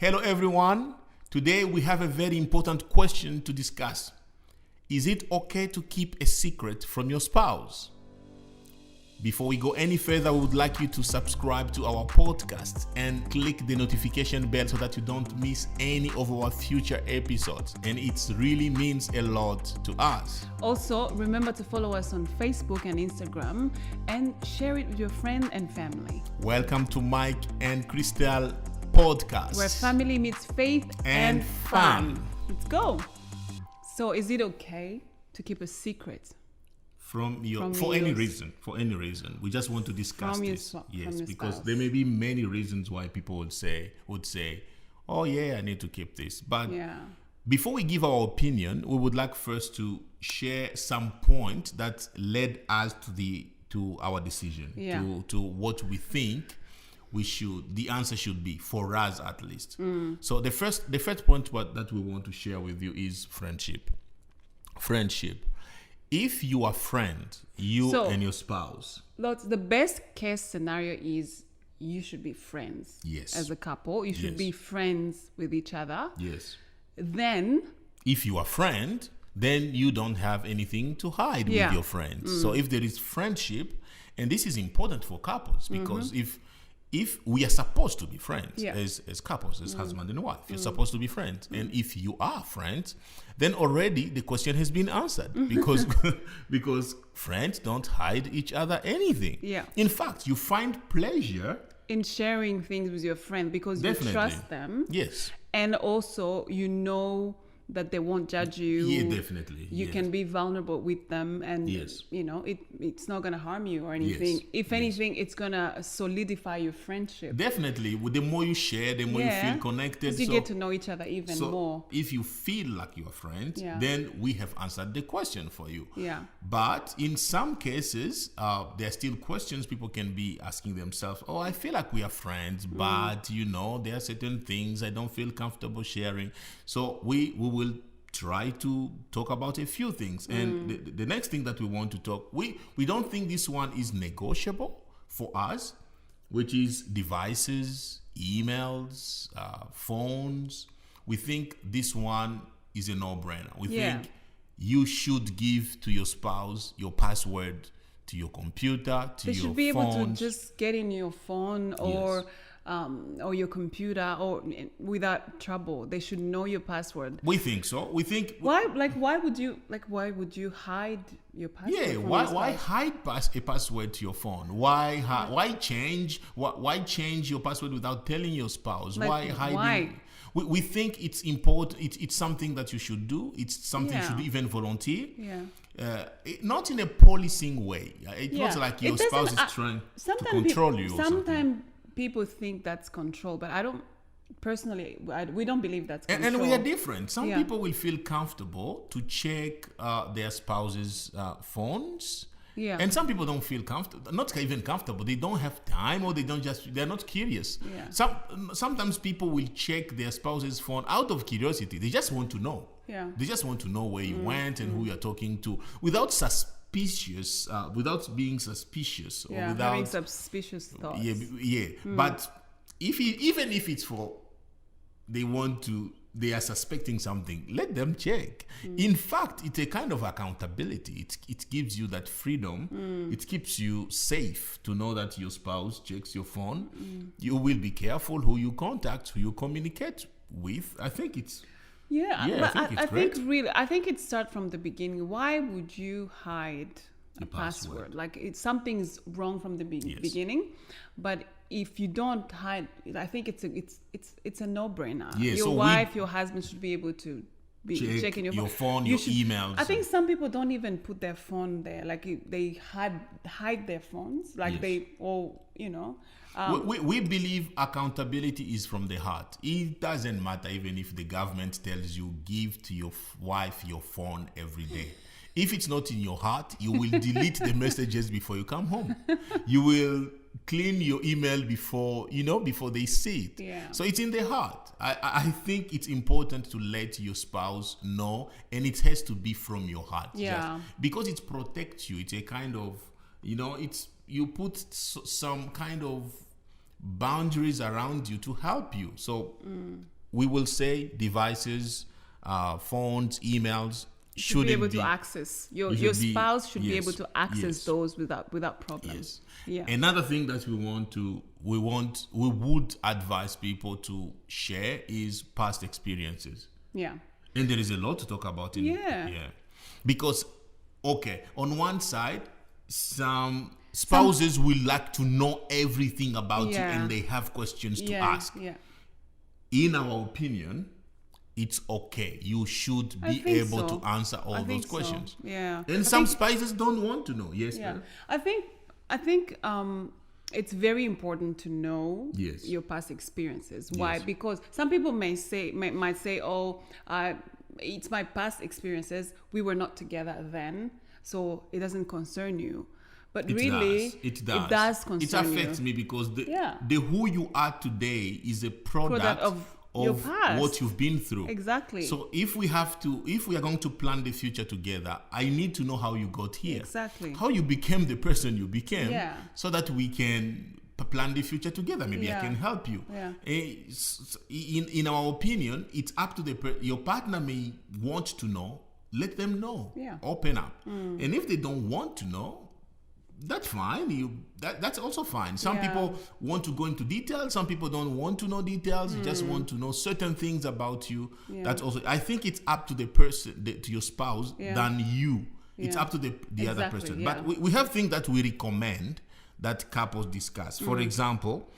Hello, everyone. Today we have a very important question to discuss. Is it okay to keep a secret from your spouse? Before we go any further, we would like you to subscribe to our podcast and click the notification bell so that you don't miss any of our future episodes. And it really means a lot to us. Also, remember to follow us on Facebook and Instagram and share it with your friend and family. Welcome to Mike and Crystal Podcast, where family meets faith and fun. Let's go. So, is it okay to keep a secret? For any reason, we just want to discuss this. Yes, because there may be many reasons why people would say, "Oh yeah, I need to keep this." But before we give our opinion, we would like first to share some point that led us to our decision, to what we think the answer should be for us at least. So the first point that we want to share with you is friendship. If you are friends, and your spouse. The best case scenario is you should be friends. Yes. As a couple, you should be friends with each other. Yes. Then, if you are friend, then you don't have anything to hide with your friends. So if there is friendship, and this is important for couples because if we are supposed to be friends as couples, as husband and wife, you're supposed to be friends. And if you are friends, then already the question has been answered because friends don't hide each other anything. Yeah. In fact, you find pleasure in sharing things with your friend because you trust them. Yes. And also, you know that they won't judge you. Yeah, definitely. You can be vulnerable with them, and it's not gonna harm you or anything. If anything, it's gonna solidify your friendship. Definitely. The more you share, the more you feel connected. You get to know each other even more. If you feel like you are friends, then we have answered the question for you. Yeah. But in some cases, there are still questions people can be asking themselves. Oh, I feel like we are friends, but there are certain things I don't feel comfortable sharing. So we will try to talk about a few things. And the next thing that we want to talk, we don't think this one is negotiable for us, which is devices, emails, phones. We think this one is a no-brainer. We think you should give to your spouse your password to your computer, to your phone. They should be able to just get in your phone or your computer or without trouble. They should know your password. We think so. We think why would you hide your password? Yeah, why hide a password to your phone? Why change your password without telling your spouse? Why hiding? Why? We think it's important. It's something that you should do. It's something you should even volunteer. Yeah. Not in a policing way. It's not like your spouse is trying to control you. Sometimes people think that's control, but I don't personally. We don't believe that's control. And we are different. Some people will feel comfortable to check their spouse's phones. Yeah. And some people don't feel comfortable, not even comfortable. They don't have time, or they're not curious. Yeah. Sometimes people will check their spouse's phone out of curiosity. They just want to know. Yeah. They just want to know where you went and who you're talking to without being suspicious or without having suspicious thoughts. But even if it's for they are suspecting something, let them check. In fact, it's a kind of accountability. It gives you that freedom. It keeps you safe to know that your spouse checks your phone. You will be careful who you contact, who you communicate with. I think it's I think it starts from the beginning. Why would you hide a password? Like something's wrong from the beginning. But if you don't hide, I think it's a no-brainer. Your husband should be able to be checking your phone, your emails. I think some people don't even put their phone there. Like they hide their phones. Like they all, we believe accountability is from the heart. It doesn't matter even if the government tells you give to your wife your phone every day. If it's not in your heart, you will delete the messages before you come home. You will clean your email before they see it. Yeah. So it's in the heart. I think it's important to let your spouse know, and it has to be from your heart. Yeah. Because it protects you. It's a kind of, you put some kind of boundaries around you to help you. So we will say devices, phones, emails should be able to access. Your spouse should be able to access those without problems. Yes. Yeah. Another thing that we would advise people to share is past experiences. Yeah. And there is a lot to talk about in because on one side, some spouses will like to know everything about you and they have questions to ask. Yeah. In our opinion, it's okay. You should be able to answer all those questions. So. Yeah. And some spouses don't want to know. Yes. Yeah. I think it's very important to know your past experiences. Why? Because some people might say, "Oh, it's my past experiences. We were not together then, so it doesn't concern you." But it does concern you. It affects me because the who you are today is a product of your past, what you've been through. Exactly. So if we are going to plan the future together, I need to know how you got here. Exactly. How you became the person you became, so that we can plan the future together. Maybe I can help you. Yeah. In our opinion, it's up to your partner may want to know. Let them know. Yeah. Open up. And if they don't want to know, that's fine. That's also fine. Some people want to go into details. Some people don't want to know details. You just want to know certain things about you. Yeah. That's also. I think it's up to the person, to your spouse, than you. It's up to the other person. Yeah. But we have things that we recommend that couples discuss. For example,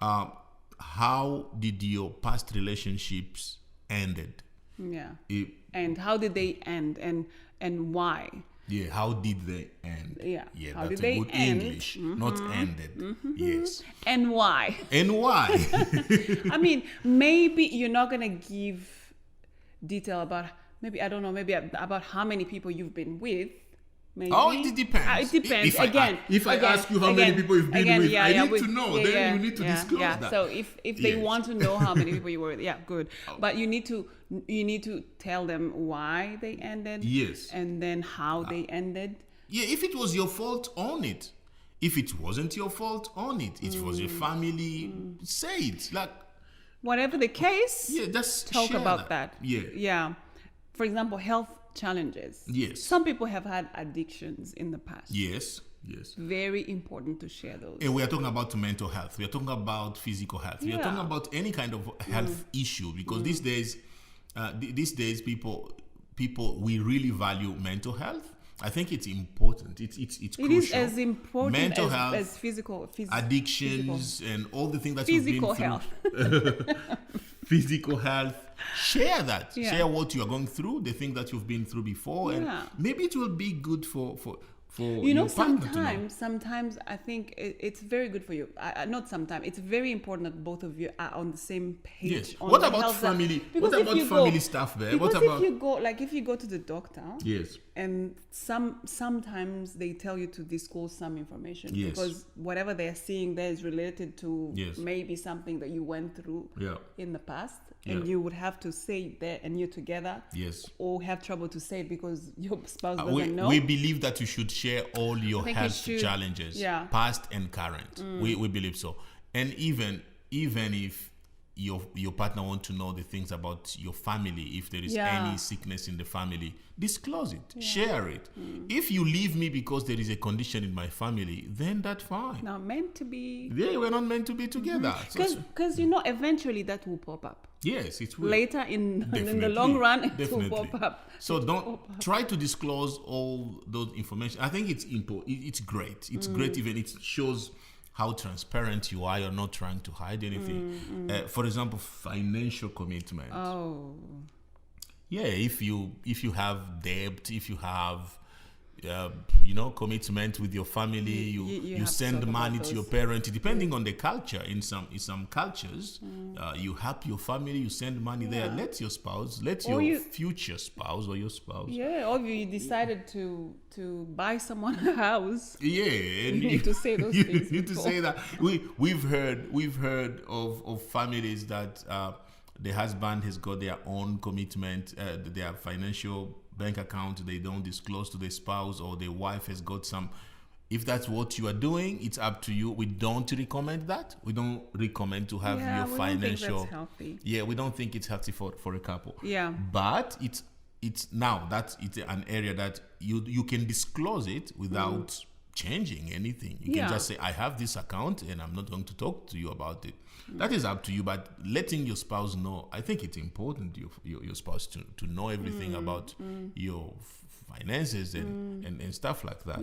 how did your past relationships ended? Yeah. And how did they end? And why? Yeah, how did they end? Yeah, how that's did they good end? English, not ended. Yes. And why? And why? I mean, maybe you're not gonna give detail about about how many people you've been with. Maybe. Oh, it depends. It depends. If I ask you how many people you've been with, I need to know. Then you need to disclose that. So if they want to know how many people you were with, good. But you need to tell them why they ended. Yes. And then how they ended. Yeah, if it was your fault, own it. If it wasn't your fault, own it. It was your family, say it. Like whatever the case. Yeah, just talk about that. Yeah. Yeah. For example, health challenges. Yes. Some people have had addictions in the past. Yes. Very important to share those. And we are talking about mental health. We are talking about physical health. We are talking about any kind of health issue because these days people we really value mental health. I think it's important. It's crucial. It is as important mental as, health, as physical addictions, and all the things that physical you've been health. through. Physical health. Share that. Share what you are going through, the thing that you've been through before, and maybe it will be good for sometimes I think it's very good for you. Not sometimes. It's very important that both of you are on the same page. Yes. What about family? What about family stuff there? Because if you go to the doctor, yes, and sometimes they tell you to disclose some information because whatever they're seeing there is related to maybe something that you went through in the past. And you would have to say it there and you're together. Yes. Or have trouble to say it because your spouse doesn't know. We believe that you should share all your health challenges, past and current. We believe so. And even if your partner wants to know the things about your family, if there is any sickness in the family, disclose it, share it. If you leave me because there is a condition in my family, then that's fine. Not meant to be. Yeah, we're not meant to be together. Because eventually that will pop up. Yes, it will. Later in the long run, it will pop up. So don't try to disclose all those information. I think it's important. It's great. It's great even it shows how transparent you are. You're not trying to hide anything. For example, financial commitment. Oh. Yeah, if you have debt, if you have commitment with your family, you send money to your parents. Depending on the culture, in some cultures, you help your family, you send money there. Let your future spouse or your spouse. Yeah, or you decided to buy someone a house. Yeah, and you need to say those things. You need to say that. We've heard of families that the husband has got their own commitment, their financial bank account they don't disclose to the spouse, or the wife has got some if that's what you are doing, it's up to you. We don't recommend that. We don't recommend to have your financial. Don't think that's healthy. Yeah, we don't think it's healthy for a couple. Yeah. But it's now that it's an area that you can disclose it without changing anything. You can just say, I have this account and I'm not going to talk to you about it. That is up to you, but letting your spouse know, I think it's important your spouse to know everything about your finances and stuff like that.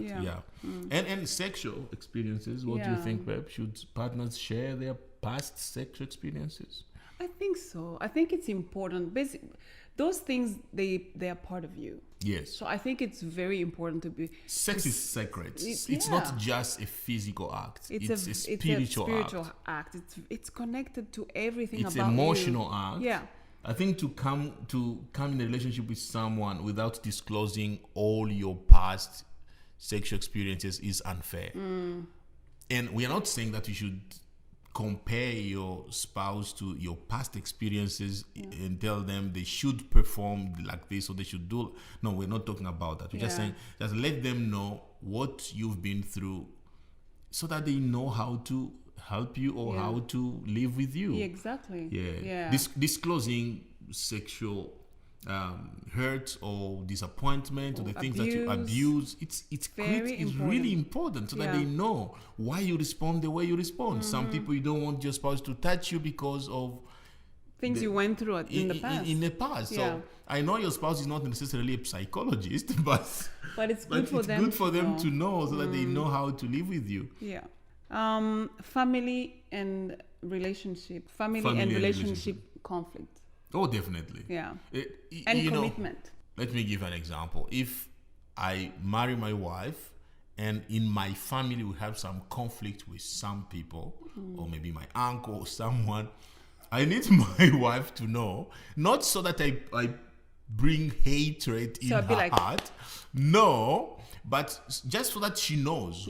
And sexual experiences. What do you think, babe? Should partners share their past sexual experiences? I think so. I think it's important. Those things, they are part of you. Yes. So I think it's very important to be. Sex is sacred. It's not just a physical act. It's a spiritual act. It's connected to everything it's about you. It's emotional act. Yeah. I think to come in a relationship with someone without disclosing all your past sexual experiences is unfair. And we are not saying that you should compare your spouse to your past experiences and tell them they should perform like this or they should do. No, we're not talking about that. We're just saying, just let them know what you've been through so that they know how to help you or how to live with you. Yeah, exactly. Yeah. Disclosing sexual hurt or disappointment or the things that you abuse, it's really important so that they know why you respond the way you respond. Some people, you don't want your spouse to touch you because of things you went through in the past. So I know your spouse is not necessarily a psychologist, but it's good for them to know so that they know how to live with you. Yeah. Family and relationship conflict. Oh, definitely. Yeah. And commitment. Let me give an example. If I marry my wife and in my family we have some conflict with some people, or maybe my uncle or someone, I need my wife to know, not so that I bring hatred in her heart. No, but just so that she knows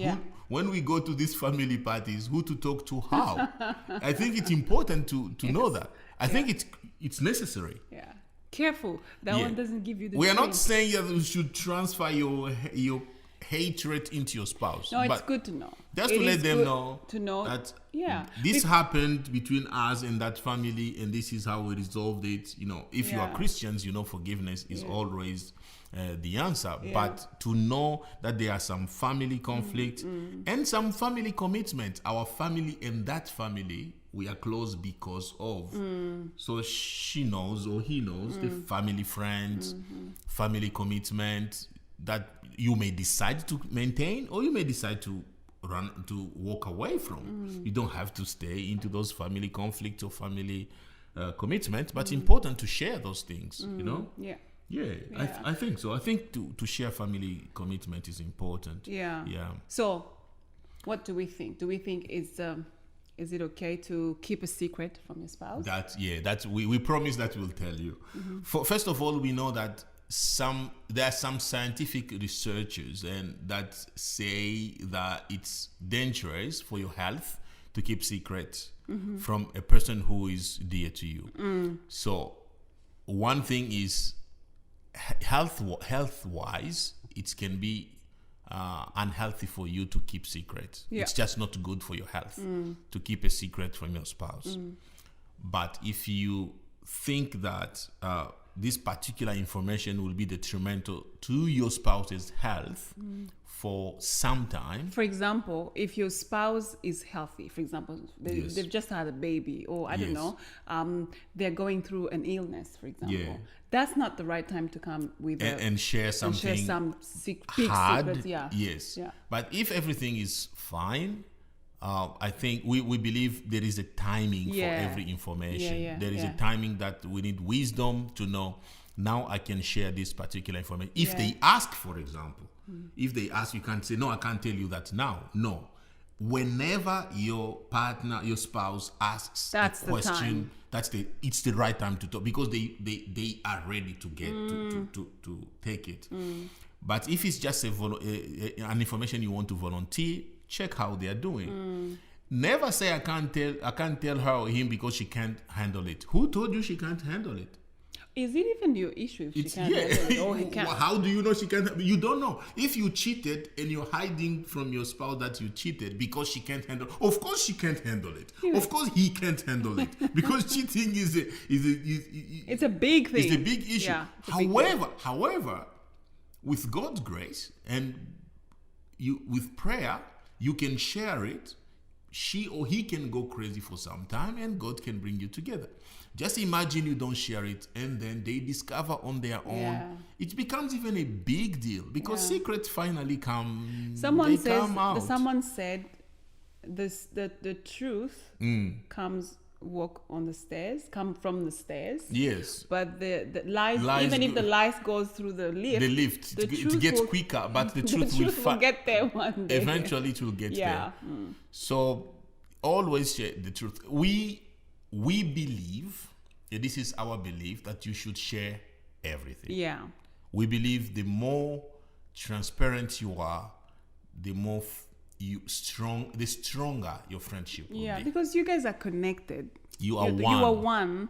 when we go to these family parties, who to talk to how. I think it's important to know that. I think it's necessary. Yeah. Careful. That one doesn't give you the We are not saying that you should transfer your hatred into your spouse. No, it's good to know. Just to let them know that this happened between us and that family and this is how we resolved it. If you are Christians, forgiveness is always the answer. But to know that there are some family conflict and some family commitment. Our family and that family, we are close because of. So she knows or he knows the family friends, family commitment that you may decide to maintain or you may decide to walk away from. You don't have to stay into those family conflicts or family commitment, but it's important to share those things, I think so. I think to share family commitment is important. So what do we think? Do we think is it okay to keep a secret from your spouse? We promise that we'll tell you. First of all, we know that there are some scientific researchers and that say that it's dangerous for your health to keep secrets from a person who is dear to you. So one thing is health-wise, it can be unhealthy for you to keep secrets. It's just not good for your health to keep a secret from your spouse. But if you think that this particular information will be detrimental to your spouse's health for some time. For example, if your spouse is healthy, for example, they've just had a baby, or I don't know, they're going through an illness, for example. That's not the right time to come with and share something and share some big secrets. Yes. But if everything is fine, I think we believe there is a timing for every information. There is a timing that we need wisdom to know. Now I can share this particular information. If they ask, for example, if they ask, you can't say, no, I can't tell you that now. No. Whenever your partner, your spouse asks a question, it's the right time to talk because they are ready to get to take it. But if it's just an information you want to volunteer, check how they are doing. Never say I can't tell her or him because she can't handle it. Who told you she can't handle it? Is it even your issue if she can't handle it or he can't? How do you know she can't? You don't know. If you cheated and you're hiding from your spouse that you cheated because she can't handle, of course she can't handle it. Of course he can't handle it because cheating is it's a big thing. It's a big issue. Yeah, However, with God's grace and with prayer, you can share it. She or he can go crazy for some time and God can bring you together. Just imagine you don't share it and then they discover on their own. Yeah. It becomes even a big deal because secrets finally come. Someone out. Someone said the truth comes from the stairs. Yes. But the lies even if the lies goes through the lift, it gets quicker, but the truth will get there one day. Eventually it will get there. So always share the truth. We believe, this is our belief, that you should share everything. Yeah. We believe the more transparent you are, the more the stronger your friendship will be. Yeah, because you guys are connected. You are one. You are one.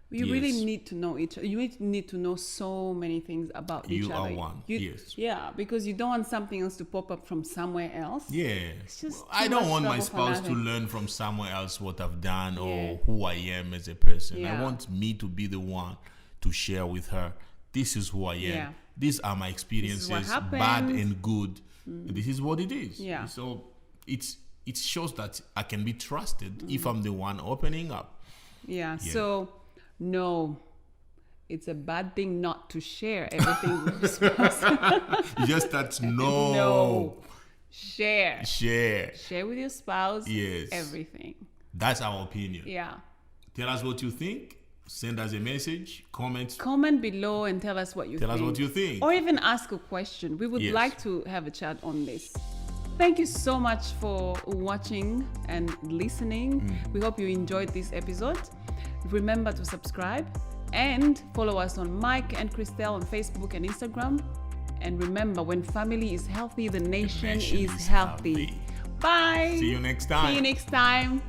You really need to know each other. You need to know so many things about each other. You are one. Yes. Yeah, because you don't want something else to pop up from somewhere else. Yeah. It's just I don't want my spouse to learn from somewhere else what I've done or who I am as a person. Yeah. I want me to be the one to share with her. This is who I am. Yeah. These are my experiences, bad and good. This is what it is. Yeah. So it shows that I can be trusted if I'm the one opening up. Yeah. So no, it's a bad thing not to share everything with your spouse. Just that no. Share with your spouse. Yes. Everything. That's our opinion. Yeah. Tell us what you think. Send us a message. Comment below and tell us what you think. Tell us what you think. Or even ask a question. We would like to have a chat on this. Thank you so much for watching and listening. We hope you enjoyed this episode. Remember to subscribe and follow us on Mike and Christelle on Facebook and Instagram. And remember, when family is healthy, the nation is healthy. Bye. See you next time.